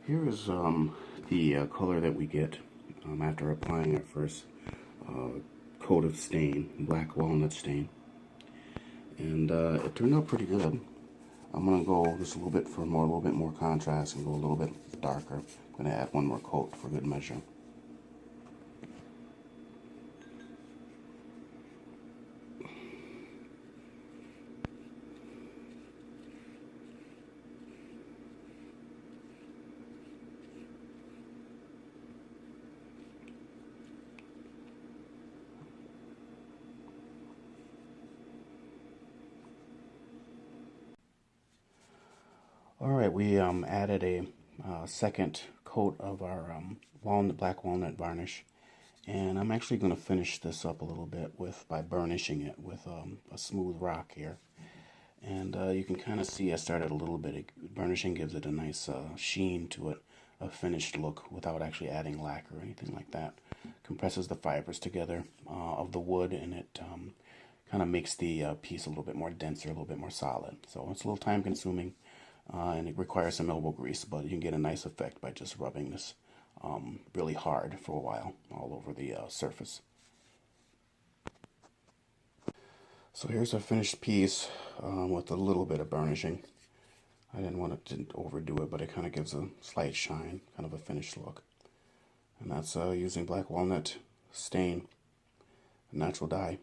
Here is the color that we get after applying our first coat of stain, Black Walnut stain. And it turned out pretty good. I'm going to go just a little bit more contrast and go a little bit darker. I'm going to add one more coat for good measure. Alright, we added a second coat of our black walnut varnish, and I'm actually going to finish this up a little bit by burnishing it with a smooth rock here. And you can kind of see I started a little bit. Burnishing gives it a nice sheen to it, a finished look without actually adding lacquer or anything like that. Compresses the fibers together of the wood, and it kind of makes the piece a little bit more denser, a little bit more solid. So it's a little time consuming. And it requires some elbow grease, but you can get a nice effect by just rubbing this really hard for a while all over the surface. So here's a finished piece with a little bit of burnishing. I didn't overdo it, but it kind of gives a slight shine, kind of a finished look. And that's using black walnut stain, a natural dye.